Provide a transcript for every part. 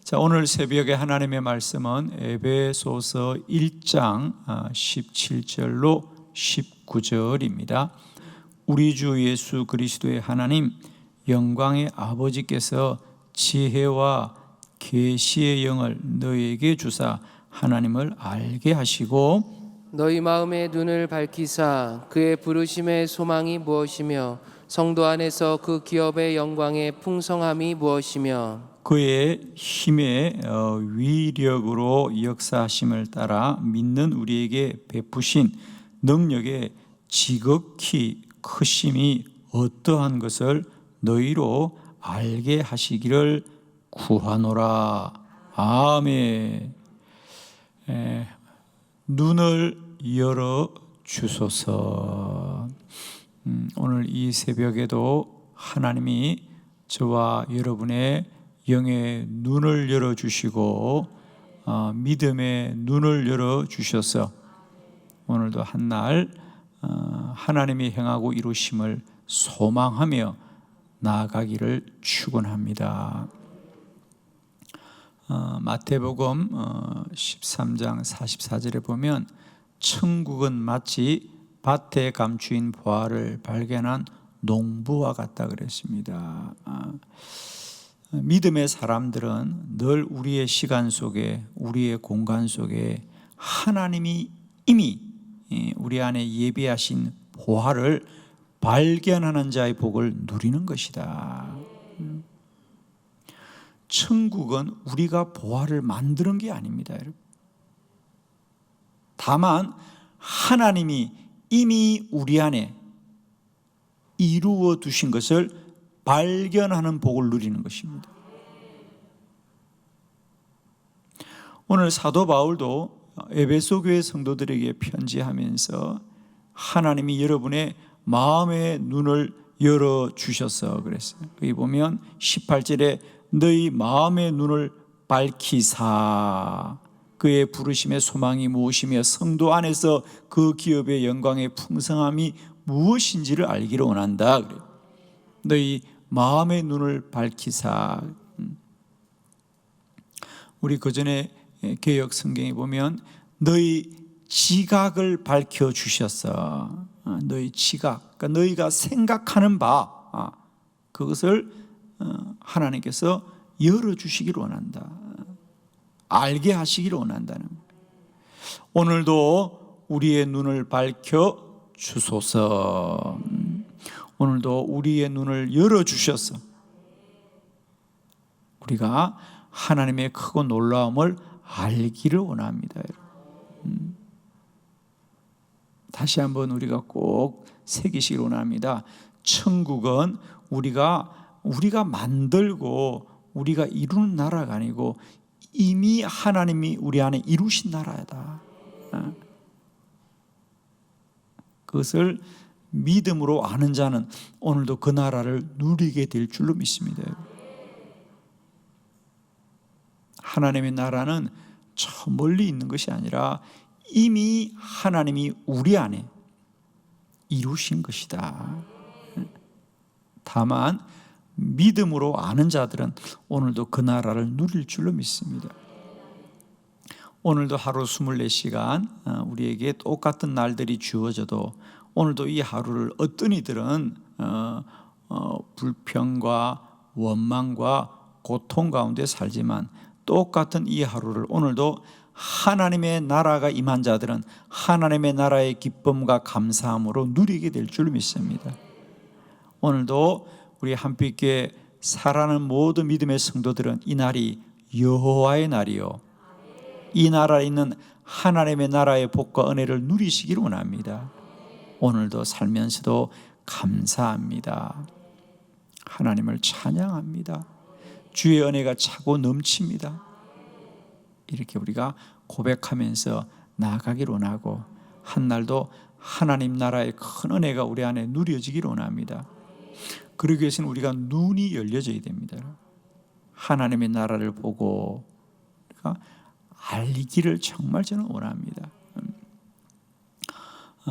자, 오늘 새벽에 하나님의 말씀은 에베소서 1장 17절로 19절입니다. 우리 주 예수 그리스도의 하나님 영광의 아버지께서 지혜와 계시의 영을 너희에게 주사 하나님을 알게 하시고 너희 마음의 눈을 밝히사 그의 부르심의 소망이 무엇이며 성도 안에서 그 기업의 영광의 풍성함이 무엇이며 그의 힘의 위력으로 역사하심을 따라 믿는 우리에게 베푸신 능력의 지극히 크심이 어떠한 것을 너희로 알게 하시기를 구하노라. 아멘. 눈을 열어 주소서. 오늘 이 새벽에도 하나님이 저와 여러분의 영의 눈을 열어주시고 믿음의 눈을 열어주셔서 오늘도 한날 하나님이 행하고 이루심을 소망하며 나아가기를 축원합니다. 마태복음 13장 44절에 보면 천국은 마치 밭에 감추인 보화를 발견한 농부와 같다 그랬습니다. 믿음의 사람들은 늘 우리의 시간 속에, 우리의 공간 속에 하나님이 이미 우리 안에 예비하신 보화를 발견하는 자의 복을 누리는 것이다. 천국은 우리가 보화를 만드는 게 아닙니다, 여러분. 다만 하나님이 이미 우리 안에 이루어 두신 것을 발견하는 복을 누리는 것입니다. 오늘 사도 바울도 에베소 교회 성도들에게 편지하면서 하나님이 여러분의 마음의 눈을 열어주셔서 그랬어요. 여기 보면 18절에 너희 마음의 눈을 밝히사 그의 부르심의 소망이 무엇이며 성도 안에서 그 기업의 영광의 풍성함이 무엇인지를 알기를 원한다. 그래요. 너희 마음의 눈을 밝히사. 우리 그전에 개역 성경에 보면 너희 지각을 밝혀주셨어. 너희 지각, 그러니까 너희가 생각하는 바 그것을 하나님께서 열어주시기를 원한다. 알게 하시기를 원한다는 거예요. 오늘도 우리의 눈을 밝혀주소서. 오늘도 우리의 눈을 열어주셔서 우리가 하나님의 크고 놀라움을 알기를 원합니다. 다시 한번 우리가 꼭 새기시길 원합니다. 천국은 우리가 만들고 우리가 이루는 나라가 아니고 이미 하나님이 우리 안에 이루신 나라다. 그것을 믿음으로 아는 자는 오늘도 그 나라를 누리게 될 줄로 믿습니다. 하나님의 나라는 저 멀리 있는 것이 아니라 이미 하나님이 우리 안에 이루신 것이다. 다만 믿음으로 아는 자들은 오늘도 그 나라를 누릴 줄로 믿습니다. 오늘도 하루 24시간 우리에게 똑같은 날들이 주어져도 오늘도 이 하루를 어떤 이들은 불평과 원망과 고통 가운데 살지만 똑같은 이 하루를 오늘도 하나님의 나라가 임한 자들은 하나님의 나라의 기쁨과 감사함으로 누리게 될 줄 믿습니다. 오늘도 우리 한빛교회 살아가는 모든 믿음의 성도들은 이 날이 여호와의 날이요 이 나라에 있는 하나님의 나라의 복과 은혜를 누리시기를 원합니다. 오늘도 살면서도 감사합니다. 하나님을 찬양합니다. 주의 은혜가 차고 넘칩니다. 이렇게 우리가 고백하면서 나아가기를 원하고 한날도 하나님 나라의 큰 은혜가 우리 안에 누려지기를 원합니다. 그러기 위해서는 우리가 눈이 열려져야 됩니다. 하나님의 나라를 보고 우리가 알기를 정말 저는 원합니다.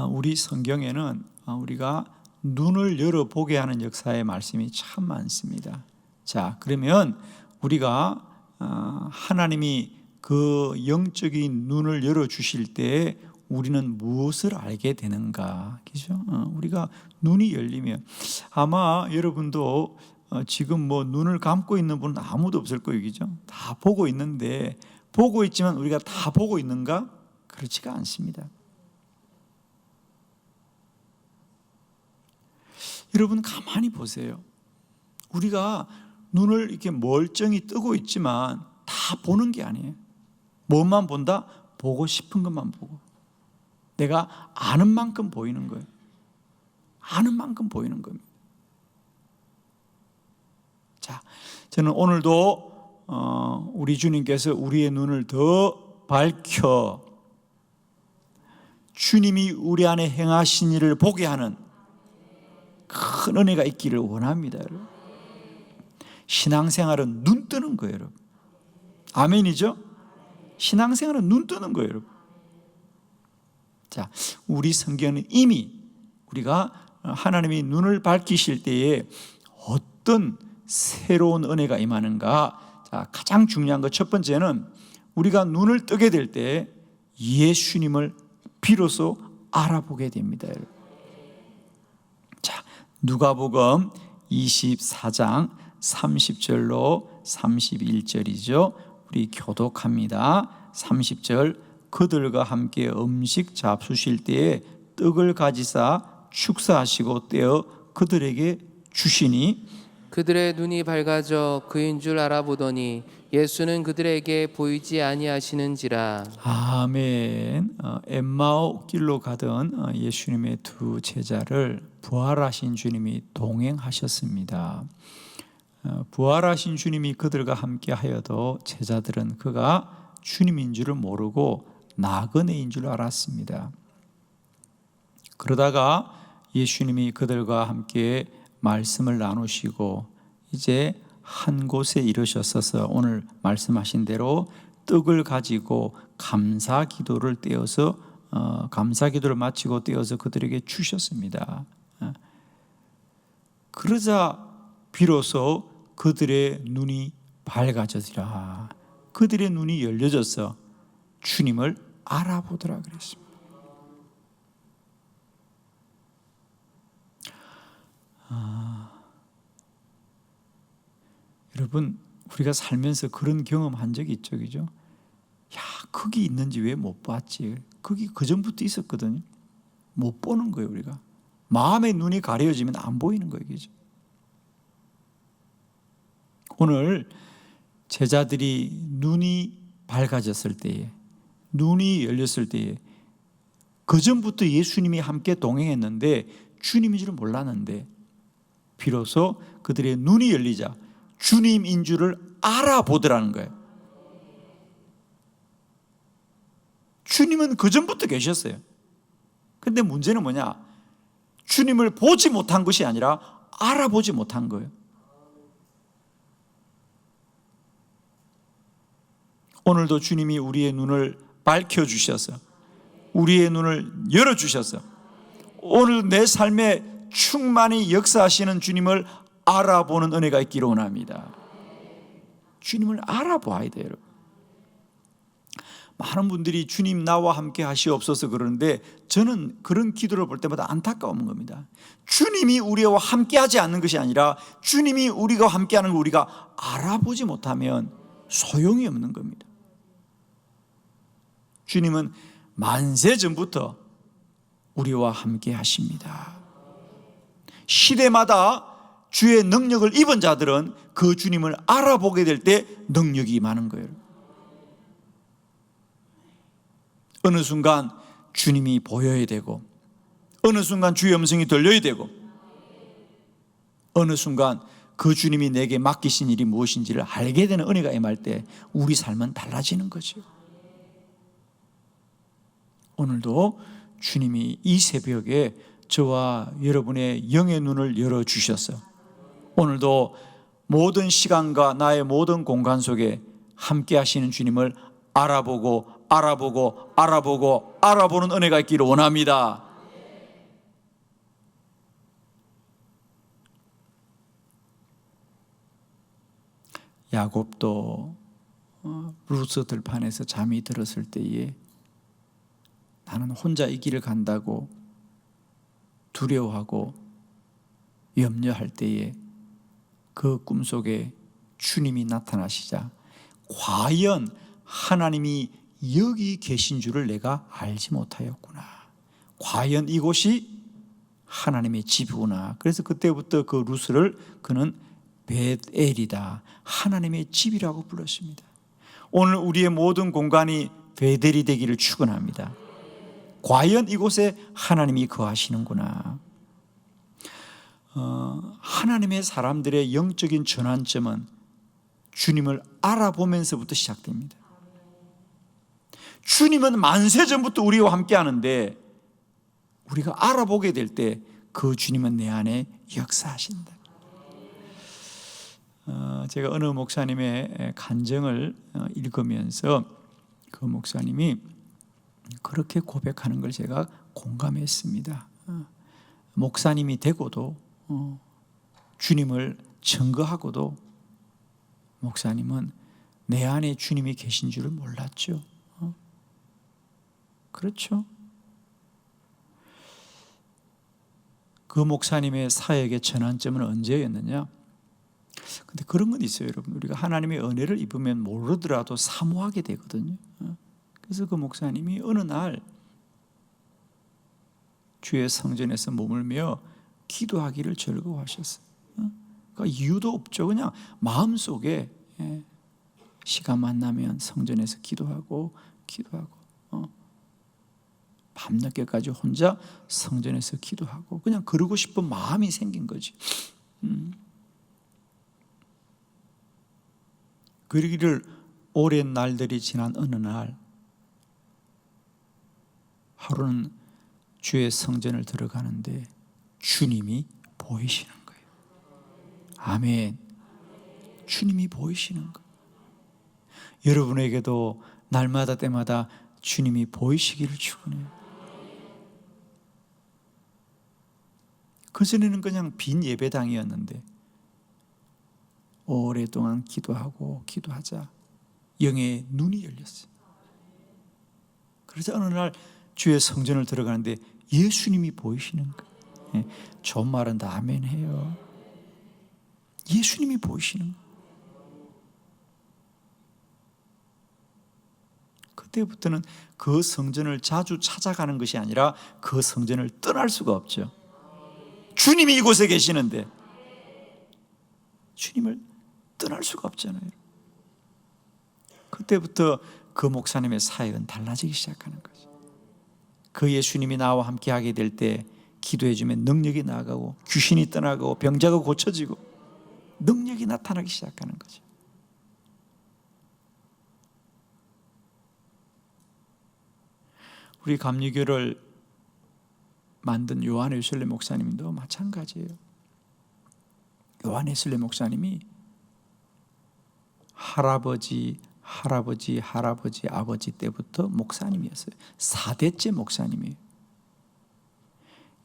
우리 성경에는 우리가 눈을 열어보게 하는 역사의 말씀이 참 많습니다. 자, 그러면 우리가 하나님이 그 영적인 눈을 열어주실 때 우리는 무엇을 알게 되는가, 그죠? 우리가 눈이 열리면 아마 여러분도 지금 뭐 눈을 감고 있는 분은 아무도 없을 거예요, 그죠? 다 보고 있는데, 보고 있지만 우리가 다 보고 있는가? 그렇지가 않습니다. 여러분 가만히 보세요. 우리가 눈을 이렇게 멀쩡히 뜨고 있지만 다 보는 게 아니에요. 뭐만 본다? 보고 싶은 것만 보고. 내가 아는 만큼 보이는 거예요. 아는 만큼 보이는 겁니다. 자, 저는 오늘도 우리 주님께서 우리의 눈을 더 밝혀 주님이 우리 안에 행하신 일을 보게 하는 큰 은혜가 있기를 원합니다, 여러분. 신앙생활은 눈 뜨는 거예요, 여러분. 아멘이죠? 신앙생활은 눈 뜨는 거예요, 여러분. 자, 우리 성경은 이미 우리가 하나님이 눈을 밝히실 때에 어떤 새로운 은혜가 임하는가. 자, 가장 중요한 것 첫 번째는 우리가 눈을 뜨게 될 때 예수님을 비로소 알아보게 됩니다, 여러분. 자, 누가복음 24장 30절로 31절이죠. 우리 교독합니다. 30절, 그들과 함께 음식 잡수실 때에 떡을 가지사 축사하시고 떼어 그들에게 주시니 그들의 눈이 밝아져 그인 줄 알아보더니 예수는 그들에게 보이지 아니하시는지라. 아멘. 엠마오 길로 가던 예수님의 두 제자를 부활하신 주님이 동행하셨습니다. 부활하신 주님이 그들과 함께 하여도 제자들은 그가 주님인 줄을 모르고 나그네인 줄 알았습니다. 그러다가 예수님이 그들과 함께 말씀을 나누시고 이제 한 곳에 이르셨어서 오늘 말씀하신 대로 떡을 가지고 감사 기도를 떼어서 감사 기도를 마치고 떼어서 그들에게 주셨습니다. 그러자 비로소 그들의 눈이 밝아졌더라. 그들의 눈이 열려져서 주님을 알아보더라 그랬습니다. 여러분, 우리가 살면서 그런 경험한 적이 있죠, 그죠? 야, 거기 있는지 왜 못 봤지? 거기 그 전부터 있었거든요. 못 보는 거예요, 우리가. 마음의 눈이 가려지면 안 보이는 거예요, 그죠? 오늘 제자들이 눈이 밝아졌을 때에, 눈이 열렸을 때에, 그 전부터 예수님이 함께 동행했는데 주님인 줄은 몰랐는데 비로소 그들의 눈이 열리자 주님인 줄을 알아보더라는 거예요. 주님은 그 전부터 계셨어요. 그런데 문제는 뭐냐? 주님을 보지 못한 것이 아니라 알아보지 못한 거예요. 오늘도 주님이 우리의 눈을 밝혀주셔서 우리의 눈을 열어주셔서 오늘 내 삶에 충만히 역사하시는 주님을 알아보는 은혜가 있기를 원합니다. 주님을 알아봐야 돼요. 많은 분들이 주님 나와 함께 하시옵소서 그러는데 저는 그런 기도를 볼 때마다 안타까운 겁니다. 주님이 우리와 함께 하지 않는 것이 아니라 주님이 우리가 함께 하는 걸 우리가 알아보지 못하면 소용이 없는 겁니다. 주님은 만세 전부터 우리와 함께 하십니다. 시대마다 주의 능력을 입은 자들은 그 주님을 알아보게 될 때 능력이 많은 거예요. 어느 순간 주님이 보여야 되고 어느 순간 주의 음성이 들려야 되고 어느 순간 그 주님이 내게 맡기신 일이 무엇인지를 알게 되는 은혜가 임할 때 우리 삶은 달라지는 거죠. 오늘도 주님이 이 새벽에 저와 여러분의 영의 눈을 열어주셔서 오늘도 모든 시간과 나의 모든 공간 속에 함께 하시는 주님을 알아보고 알아보는 은혜가 있기를 원합니다. 야곱도 루스 들판에서 잠이 들었을 때에 나는 혼자 이 길을 간다고 두려워하고 염려할 때에 그 꿈속에 주님이 나타나시자 과연 하나님이 여기 계신 줄을 내가 알지 못하였구나. 과연 이곳이 하나님의 집이구나. 그래서 그때부터 그 루스를 그는 베델이다, 하나님의 집이라고 불렀습니다. 오늘 우리의 모든 공간이 베델이 되기를 축원합니다. 과연 이곳에 하나님이 거하시는구나. 하나님의 사람들의 영적인 전환점은 주님을 알아보면서부터 시작됩니다. 주님은 만세전부터 우리와 함께 하는데 우리가 알아보게 될 때 그 주님은 내 안에 역사하신다. 제가 어느 목사님의 간증을 읽으면서 그 목사님이 그렇게 고백하는 걸 제가 공감했습니다. 목사님이 되고도 주님을 증거하고도 목사님은 내 안에 주님이 계신 줄을 몰랐죠. 그렇죠? 그 목사님의 사역의 전환점은 언제였느냐? 근데 그런 건 있어요, 여러분. 우리가 하나님의 은혜를 입으면 모르더라도 사모하게 되거든요. 그래서 그 목사님이 어느 날 주의 성전에서 머물며 기도하기를 즐거워하셨어요. 그러니까 이유도 없죠. 그냥 마음속에 시간만 나면 성전에서 기도하고 밤늦게까지 혼자 성전에서 기도하고 그냥 그러고 싶은 마음이 생긴 거지. 그러기를 오랜 날들이 지난 어느 날 하루는 주의 성전을 들어가는데 주님이 보이시는 거예요. 아멘. 주님이 보이시는 거예요. 여러분에게도 날마다 때마다 주님이 보이시기를 축원해요. 그전에는 그냥 빈 예배당이었는데 오랫동안 기도하자 영의 눈이 열렸어요. 그래서 어느 날 주의 성전을 들어가는데 예수님이 보이시는 거예요. 좋은 말은 다 아멘 해요. 예수님이 보이시는 거예요. 그때부터는 그 성전을 자주 찾아가는 것이 아니라 그 성전을 떠날 수가 없죠. 주님이 이곳에 계시는데 주님을 떠날 수가 없잖아요. 그때부터 그 목사님의 사역은 달라지기 시작하는 거죠. 그 예수님이 나와 함께 하게 될 때 기도해 주면 능력이 나가고 귀신이 떠나고 병자가 고쳐지고 능력이 나타나기 시작하는 거죠. 우리 감리교를 만든 요한 웨슬리 목사님도 마찬가지예요. 요한 웨슬리 목사님이 할아버지 아버지 때부터 목사님이었어요. 4대째 목사님이에요.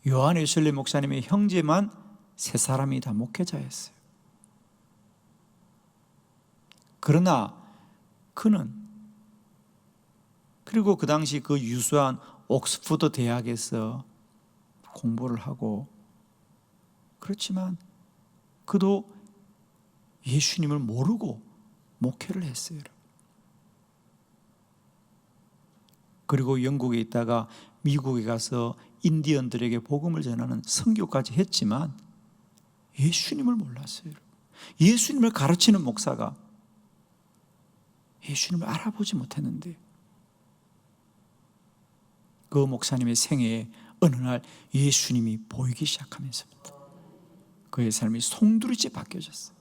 요한 웨슬리 목사님의 형제만 3사람이 다 목회자였어요. 그러나 그는 그리고 그 당시 그 유수한 옥스퍼드 대학에서 공부를 하고 그렇지만 그도 예수님을 모르고 목회를 했어요. 그리고 영국에 있다가 미국에 가서 인디언들에게 복음을 전하는 선교까지 했지만 예수님을 몰랐어요. 예수님을 가르치는 목사가 예수님을 알아보지 못했는데 그 목사님의 생애에 어느 날 예수님이 보이기 시작하면서부터 그의 삶이 송두리째 바뀌어졌어요.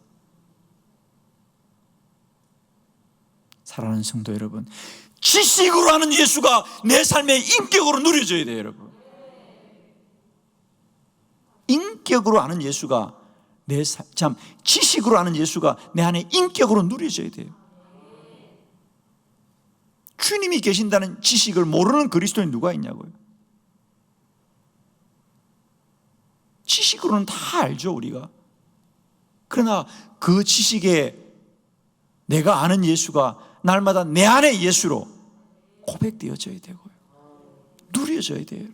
사랑하는 성도 여러분, 지식으로 아는 예수가 내 삶의 인격으로 누려져야 돼요, 여러분. 인격으로 아는 예수가 지식으로 아는 예수가 내 안에 인격으로 누려져야 돼요. 주님이 계신다는 지식을 모르는 그리스도인이 누가 있냐고요. 지식으로는 다 알죠, 우리가. 그러나 그 지식에 내가 아는 예수가 날마다 내 안에 예수로 고백되어져야 되고요. 누려져야 돼요.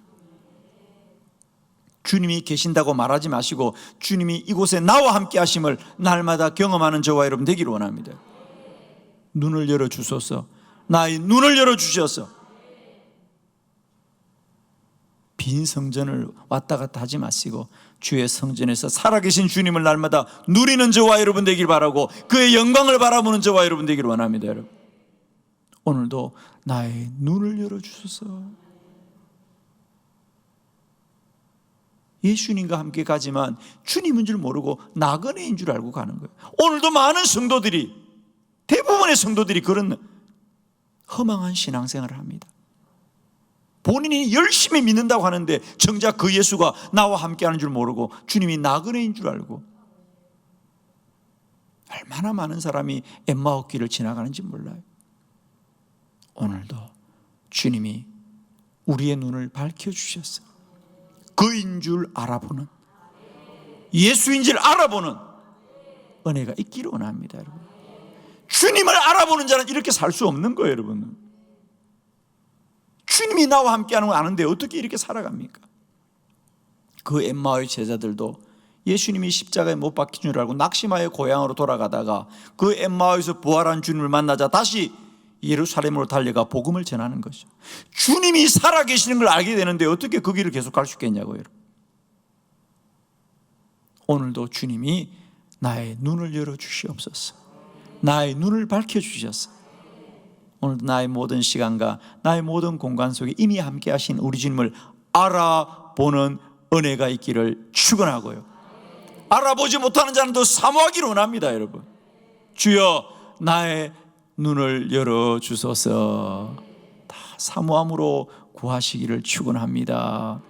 주님이 계신다고 말하지 마시고 주님이 이곳에 나와 함께 하심을 날마다 경험하는 저와 여러분 되기를 원합니다. 눈을 열어주소서. 나의 눈을 열어주셔서 빈 성전을 왔다 갔다 하지 마시고 주의 성전에서 살아계신 주님을 날마다 누리는 저와 여러분 되길 바라고 그의 영광을 바라보는 저와 여러분 되기를 원합니다. 여러분, 오늘도 나의 눈을 열어주소서. 예수님과 함께 가지만 주님인 줄 모르고 나그네인 줄 알고 가는 거예요. 오늘도 많은 성도들이, 대부분의 성도들이 그런 허망한 신앙생활을 합니다. 본인이 열심히 믿는다고 하는데 정작 그 예수가 나와 함께 하는 줄 모르고 주님이 나그네인 줄 알고, 얼마나 많은 사람이 엠마오 길을 지나가는지 몰라요. 오늘도 주님이 우리의 눈을 밝혀주셨어요. 그인 줄 알아보는, 예수인 줄 알아보는 은혜가 있기를 원합니다. 여러분, 주님을 알아보는 자는 이렇게 살 수 없는 거예요. 여러분, 주님이 나와 함께하는 걸 아는데 어떻게 이렇게 살아갑니까? 그 엠마오의 제자들도 예수님이 십자가에 못 박힌 줄 알고 낙심하여 고향으로 돌아가다가 그 엠마오에서 부활한 주님을 만나자 다시 예루살렘으로 달려가 복음을 전하는 것이죠. 주님이 살아계시는 걸 알게 되는데 어떻게 그 길을 계속 갈 수 있겠냐고요. 오늘도 주님이 나의 눈을 열어주시옵소서. 나의 눈을 밝혀주셔서 오늘도 나의 모든 시간과 나의 모든 공간 속에 이미 함께 하신 우리 주님을 알아보는 은혜가 있기를 축원하고요. 알아보지 못하는 자는 더 사모하기를 원합니다. 여러분, 주여 나의 눈을 열어주소서. 다 사모함으로 구하시기를 축원합니다.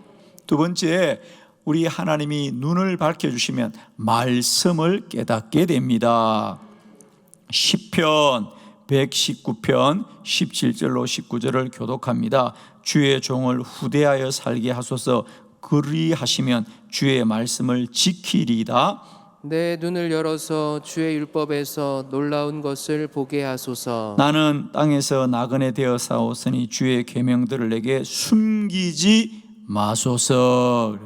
두 번째, 우리 하나님이 눈을 밝혀주시면 말씀을 깨닫게 됩니다. 시편 119편 17절로 19절을 교독합니다. 주의 종을 후대하여 살게 하소서. 그리하시면 주의 말씀을 지키리이다. 내 눈을 열어서 주의 율법에서 놀라운 것을 보게 하소서. 나는 땅에서 나그네 되어 사오으니 주의 계명들을 내게 숨기지 마소서.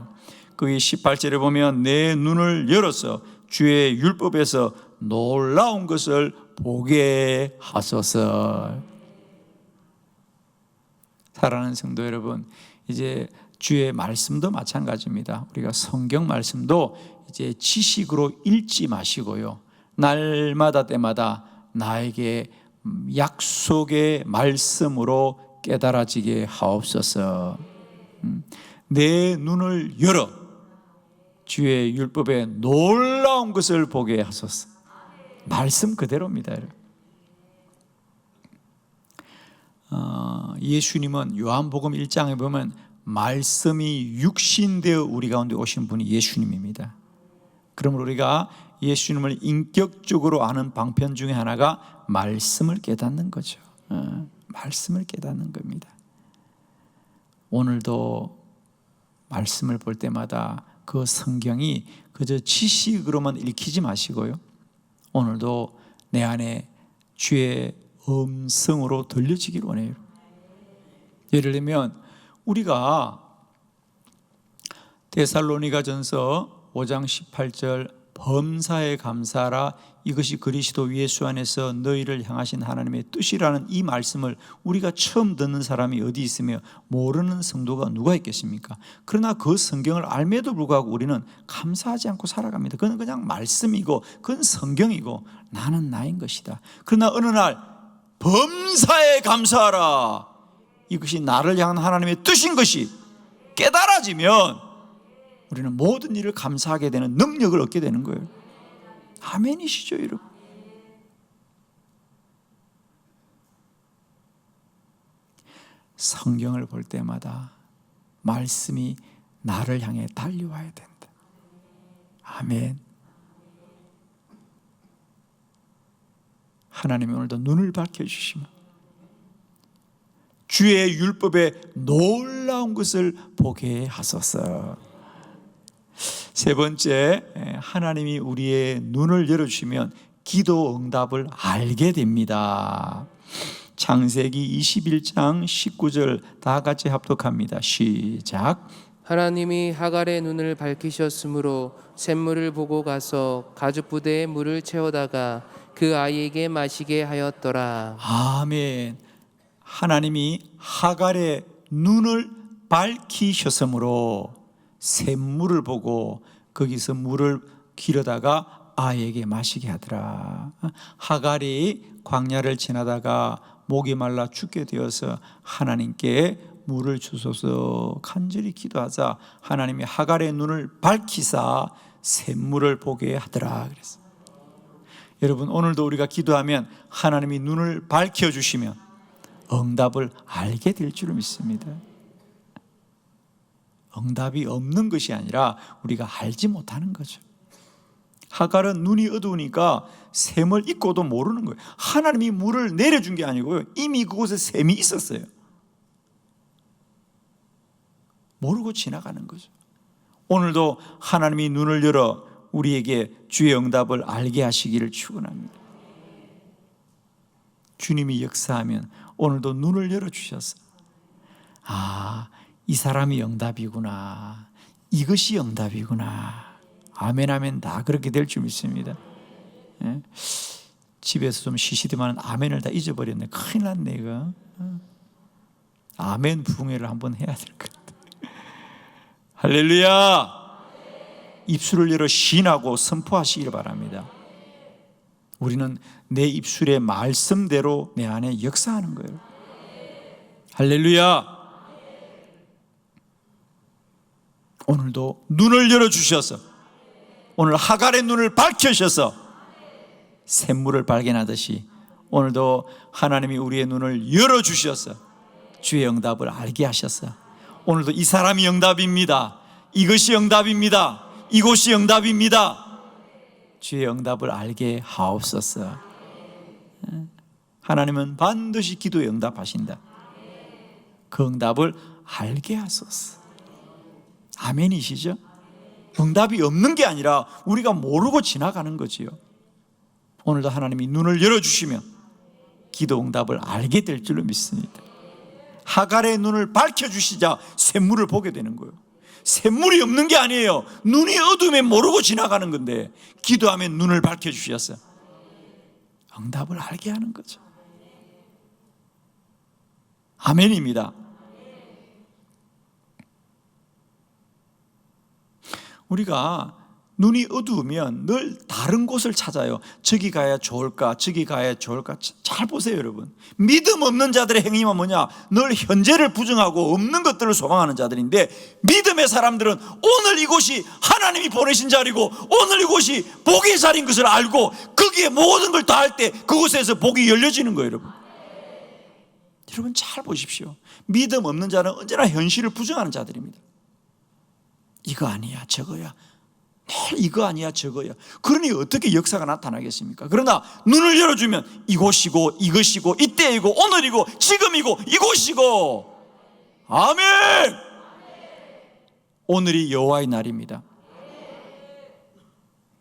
거기 18절에 보면 내 눈을 열어서 주의 율법에서 놀라운 것을 보게 하소서. 사랑하는 성도 여러분, 이제 주의 말씀도 마찬가지입니다. 우리가 성경 말씀도 이제 지식으로 읽지 마시고요, 날마다 때마다 나에게 약속의 말씀으로 깨달아지게 하옵소서. 내 눈을 열어 주의 율법에 놀라운 것을 보게 하소서. 말씀 그대로입니다. 예수님은 요한복음 1장에 보면 말씀이 육신되어 우리 가운데 오신 분이 예수님입니다. 그러므로 우리가 예수님을 인격적으로 아는 방편 중에 하나가 말씀을 깨닫는 거죠. 말씀을 깨닫는 겁니다. 오늘도 말씀을 볼 때마다 그 성경이 그저 지식으로만 읽히지 마시고요, 오늘도 내 안에 주의 음성으로 들려지기를 원해요. 예를 들면 우리가 데살로니가전서 5장 18절 범사에 감사하라 이것이 그리스도 예수 안에서 너희를 향하신 하나님의 뜻이라는 이 말씀을 우리가 처음 듣는 사람이 어디 있으며 모르는 성도가 누가 있겠습니까? 그러나 그 성경을 알매도 불구하고 우리는 감사하지 않고 살아갑니다. 그건 그냥 말씀이고 그건 성경이고 나는 나인 것이다. 그러나 어느 날 범사에 감사하라 이것이 나를 향한 하나님의 뜻인 것이 깨달아지면 우리는 모든 일을 감사하게 되는 능력을 얻게 되는 거예요. 아멘이시죠, 여러분? 성경을 볼 때마다 말씀이 나를 향해 달려와야 된다. 아멘. 하나님이 오늘도 눈을 밝혀주시면 주의 율법에 놀라운 것을 보게 하소서. 세 번째, 하나님이 우리의 눈을 열어주시면 기도 응답을 알게 됩니다. 창세기 21장 19절 다 같이 합독합니다. 시작. 하나님이 하갈의 눈을 밝히셨으므로 샘물을 보고 가서 가죽 부대에 물을 채워다가 그 아이에게 마시게 하였더라. 아멘. 하나님이 하갈의 눈을 밝히셨으므로 샘물을 보고 거기서 물을 길어다가 아이에게 마시게 하더라. 하갈이 광야를 지나다가 목이 말라 죽게 되어서 하나님께 물을 주소서 간절히 기도하자 하나님이 하갈의 눈을 밝히사 샘물을 보게 하더라 그랬어요. 여러분, 오늘도 우리가 기도하면 하나님이 눈을 밝혀주시면 응답을 알게 될 줄 믿습니다. 응답이 없는 것이 아니라 우리가 알지 못하는 거죠. 하갈은 눈이 어두우니까 샘을 잊고도 모르는 거예요. 하나님이 물을 내려준 게 아니고요, 이미 그곳에 샘이 있었어요. 모르고 지나가는 거죠. 오늘도 하나님이 눈을 열어 우리에게 주의 응답을 알게 하시기를 축원합니다. 주님이 역사하면 오늘도 눈을 열어주셔서 이 사람이 응답이구나, 이것이 응답이구나. 아멘 아멘. 다 그렇게 될 줄 믿습니다. 예? 집에서 좀 쉬시더만 아멘을 다 잊어버렸네. 큰일 났네 이거. 아멘 부흥회를 한번 해야 될 것 같아요. 할렐루야. 입술을 열어 시인하고 선포하시기를 바랍니다. 우리는 내 입술의 말씀대로 내 안에 역사하는 거예요. 할렐루야. 오늘도 눈을 열어주셔서 오늘 하갈의 눈을 밝혀주셔서 샘물을 발견하듯이 오늘도 하나님이 우리의 눈을 열어주셔서 주의 응답을 알게 하셔서 오늘도 이 사람이 응답입니다, 이것이 응답입니다, 이곳이 응답입니다, 주의 응답을 알게 하옵소서. 하나님은 반드시 기도에 응답하신다. 그 응답을 알게 하소서. 아멘이시죠? 응답이 없는 게 아니라 우리가 모르고 지나가는 거지요. 오늘도 하나님이 눈을 열어주시면 기도 응답을 알게 될 줄로 믿습니다. 하갈의 눈을 밝혀주시자 샘물을 보게 되는 거예요. 샘물이 없는 게 아니에요. 눈이 어두우면 모르고 지나가는 건데 기도하면 눈을 밝혀주셔서 응답을 알게 하는 거죠. 아멘입니다. 우리가 눈이 어두우면 늘 다른 곳을 찾아요. 저기 가야 좋을까, 저기 가야 좋을까. 잘 보세요 여러분. 믿음 없는 자들의 행위가 뭐냐, 늘 현재를 부정하고 없는 것들을 소망하는 자들인데, 믿음의 사람들은 오늘 이곳이 하나님이 보내신 자리고 오늘 이곳이 복의 자리인 것을 알고 거기에 모든 걸 다 할 때 그곳에서 복이 열려지는 거예요. 여러분, 여러분 잘 보십시오. 믿음 없는 자는 언제나 현실을 부정하는 자들입니다. 이거 아니야 저거야, 늘 이거 아니야 저거야. 그러니 어떻게 역사가 나타나겠습니까? 그러나 눈을 열어주면 이곳이고 이것이고 이때이고 오늘이고 지금이고 이곳이고. 아멘. 오늘이 여호와의 날입니다.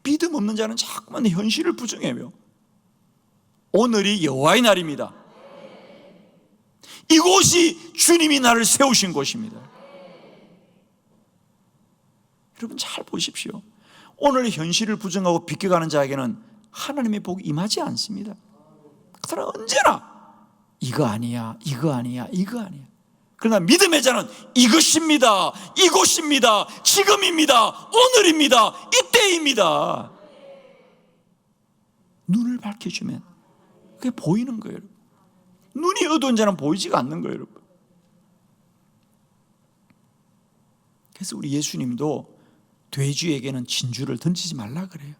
믿음 없는 자는 자꾸만 현실을 부정해요. 오늘이 여호와의 날입니다. 이곳이 주님이 나를 세우신 곳입니다. 여러분 잘 보십시오. 오늘 현실을 부정하고 비껴가는 자에게는 하나님의 복이 임하지 않습니다. 그 사람은 언제나 이거 아니야 이거 아니야 이거 아니야. 그러나 믿음의 자는 이것입니다, 이곳입니다, 지금입니다, 오늘입니다, 이때입니다. 눈을 밝혀주면 그게 보이는 거예요. 눈이 어두운 자는 보이지가 않는 거예요. 여러분. 그래서 우리 예수님도 돼지에게는 진주를 던지지 말라 그래요.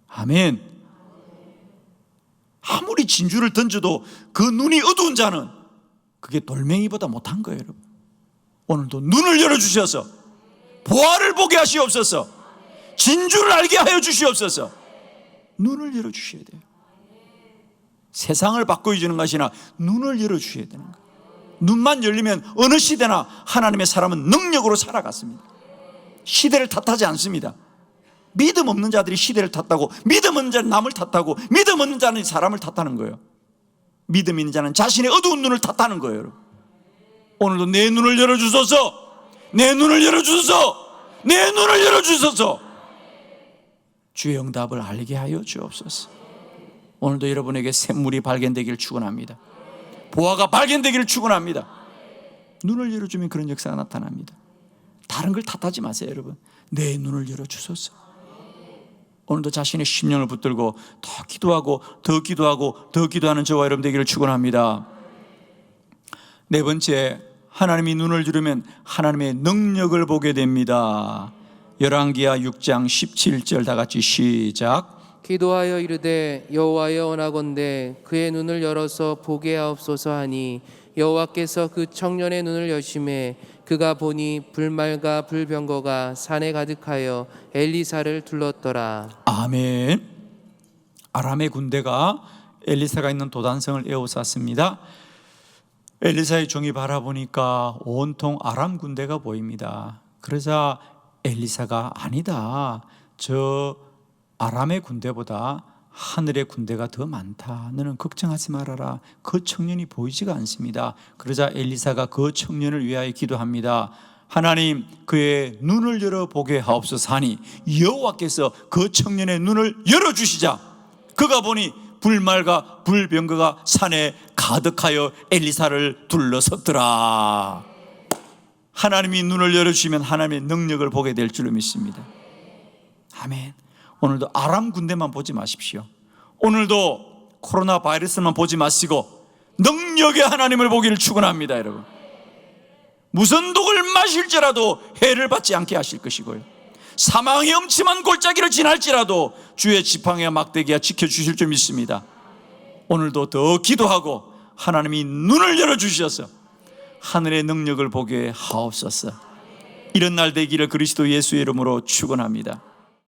아멘. 아무리 진주를 던져도 그 눈이 어두운 자는 그게 돌멩이보다 못한 거예요. 여러분. 오늘도 눈을 열어주셔서 보화를 보게 하시옵소서. 진주를 알게 하여 주시옵소서. 눈을 열어주셔야 돼요. 세상을 바꿔주는 것이 아니라 눈을 열어주셔야 되는 거예요. 눈만 열리면 어느 시대나 하나님의 사람은 능력으로 살아갔습니다. 시대를 탓하지 않습니다. 믿음 없는 자들이 시대를 탓하고, 믿음 없는 자는 남을 탓하고, 믿음 없는 자는 사람을 탓하는 거예요. 믿음 있는 자는 자신의 어두운 눈을 탓하는 거예요. 여러분. 오늘도 내 눈을 열어주소서. 내 눈을 열어주소서. 내 눈을 열어주소서. 주의 응답을 알게 하여 주옵소서. 오늘도 여러분에게 샘물이 발견되기를 축원합니다. 보화가 발견되기를 축원합니다. 눈을 열어주면 그런 역사가 나타납니다. 다른 걸 탓하지 마세요. 여러분, 내 눈을 열어주소서. 오늘도 자신의 심령을 붙들고 더 기도하고 더 기도하고 더 기도하는 저와 여러분 되기를 축원합니다. 네 번째, 하나님이 눈을 열으면 하나님의 능력을 보게 됩니다. 열왕기하 6장 17절 다 같이 시작. 기도하여 이르되 여호와여 원하건대 그의 눈을 열어서 보게 하옵소서 하니 여호와께서 그 청년의 눈을 여심해 그가 보니 불말과 불병거가 산에 가득하여 엘리사를 둘렀더라. 아멘. 아람의 군대가 엘리사가 있는 도단성을 에워쌌습니다. 엘리사의 종이 바라보니까 온통 아람 군대가 보입니다. 그러자 엘리사가 아니다, 저 아람의 군대보다 하늘의 군대가 더 많다, 너는 걱정하지 말아라, 그 청년이 보이지가 않습니다. 그러자 엘리사가 그 청년을 위하여 기도합니다. 하나님, 그의 눈을 열어보게 하옵소서 하니 여호와께서 그 청년의 눈을 열어주시자 그가 보니 불말과 불병거가 산에 가득하여 엘리사를 둘러섰더라. 하나님이 눈을 열어주시면 하나님의 능력을 보게 될 줄로 믿습니다. 아멘. 오늘도 아람 군대만 보지 마십시오. 오늘도 코로나 바이러스만 보지 마시고 능력의 하나님을 보기를 축원합니다. 여러분, 무슨 독을 마실지라도 해를 받지 않게 하실 것이고요, 사망의 엄침한 골짜기를 지날지라도 주의 지팡이와 막대기가 지켜주실 줄 믿습니다. 오늘도 더 기도하고 하나님이 눈을 열어주셔서 하늘의 능력을 보게 하옵소서. 이런 날 되기를 그리스도 예수의 이름으로 축원합니다.